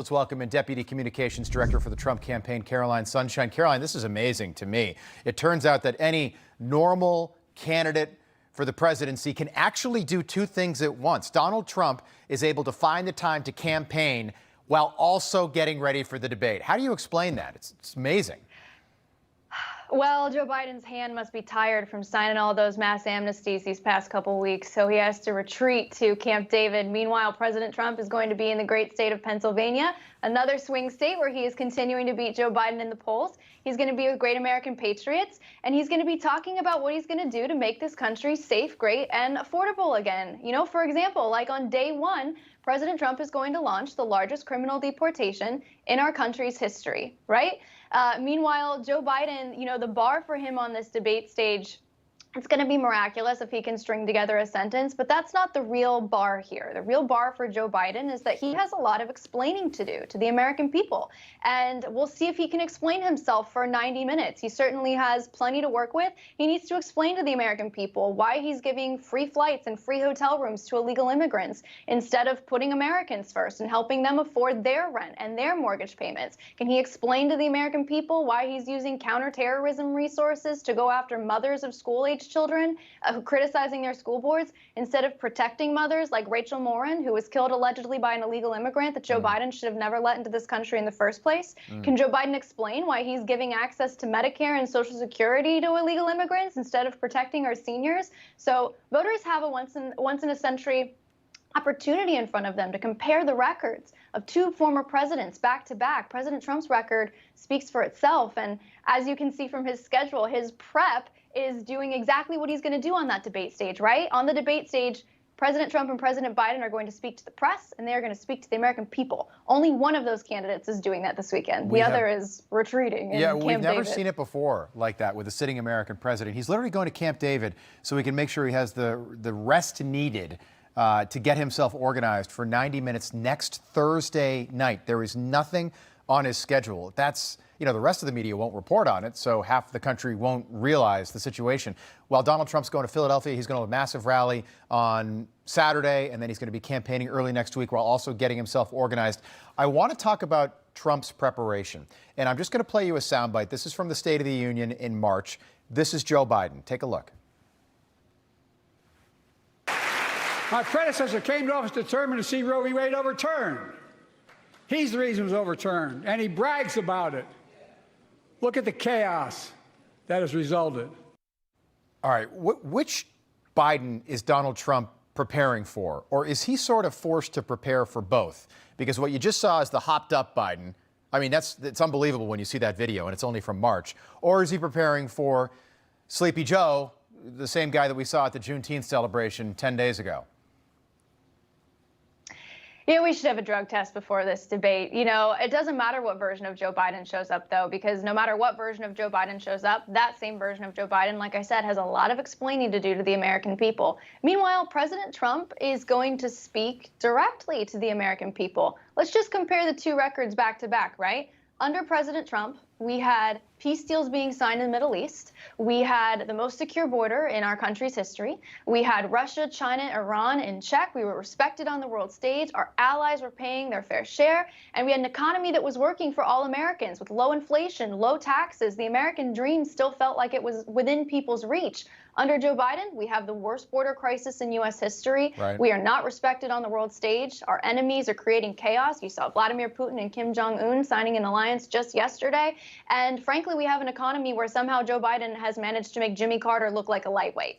Let's welcome in Deputy Communications Director for the Trump campaign, Caroline Sunshine. Caroline, this is amazing to me. It turns out that any normal candidate for the presidency can actually do two things at once. Donald Trump is able to find the time to campaign while also getting ready for the debate. How do you explain that? It's amazing. Well, Joe Biden's hand must be tired from signing all those mass amnesties these past couple weeks, so he has to retreat to Camp David. Meanwhile, President Trump is going to be in the great state of Pennsylvania, another swing state where he is continuing to beat Joe Biden in the polls. He's going to be with Great American Patriots, and he's going to be talking about what he's going to do to make this country safe, great, and affordable again. You know, for example, like on day one, President Trump is going to launch the largest criminal deportation in our country's history, right? Meanwhile, Joe Biden, you know, the bar for him on this debate stage, it's going to be miraculous if he can string together a sentence, but that's not the real bar here. The real bar for Joe Biden is that he has a lot of explaining to do to the American people, and we'll see if he can explain himself for 90 minutes. He certainly has plenty to work with. He needs to explain to the American people why he's giving free flights and free hotel rooms to illegal immigrants instead of putting Americans first and helping them afford their rent and their mortgage payments. Can he explain to the American people why he's using counterterrorism resources to go after mothers of school-age children criticizing their school boards instead of protecting mothers like Rachel Morin, who was killed allegedly by an illegal immigrant that Joe Biden should have never let into this country in the first place? Can Joe Biden explain why he's giving access to Medicare and Social Security to illegal immigrants instead of protecting our seniors? So voters have a once in a century opportunity in front of them to compare the records of two former presidents back to back. President Trump's record speaks for itself. And as you can see from his schedule, his prep is doing exactly what he's going to do on that debate stage, right? On the debate stage, President Trump and President Biden are going to speak to the press, and they are going to speak to the American people. Only one of those candidates is doing that this weekend. The other is retreating in Camp we've never David. seen it before like that with a sitting American president. He's literally going to Camp David so he can make sure he has the rest needed to get himself organized for 90 minutes next Thursday night. There is nothing on his schedule. That's, you know, the rest of the media won't report on it, so half the country won't realize the situation. While Donald Trump's going to Philadelphia, he's going to have a massive rally on Saturday, and then he's going to be campaigning early next week while also getting himself organized. I want to talk about Trump's preparation, and I'm just going to play you a soundbite. This is from the State of the Union in March. This is Joe Biden. Take a look. My predecessor came to office determined to see Roe v. Wade overturned. He's the reason it was overturned, and he brags about it. Look at the chaos that has resulted. All right, which Biden is Donald Trump preparing for? Or is he sort of forced to prepare for both? Because what you just saw is the hopped up Biden. I mean, it's unbelievable when you see that video, and it's only from March. Or is he preparing for Sleepy Joe, the same guy that we saw at the Juneteenth celebration 10 days ago? Yeah, we should have a drug test before this debate. You know, it doesn't matter what version of Joe Biden shows up, though, because no matter what version of Joe Biden shows up, that same version of Joe Biden, like I said, has a lot of explaining to do to the American people. Meanwhile, President Trump is going to speak directly to the American people. Let's just compare the two records back to back, right? Under President Trump, we had peace deals being signed in the Middle East. We had the most secure border in our country's history. We had Russia, China, Iran in check. We were respected on the world stage. Our allies were paying their fair share. And we had an economy that was working for all Americans with low inflation, low taxes. The American dream still felt like it was within people's reach. Under Joe Biden, we have the worst border crisis in U.S. history. Right. We are not respected on the world stage. Our enemies are creating chaos. You saw Vladimir Putin and Kim Jong-un signing an alliance just yesterday. And frankly, we have an economy where somehow Joe Biden has managed to make Jimmy Carter look like a lightweight.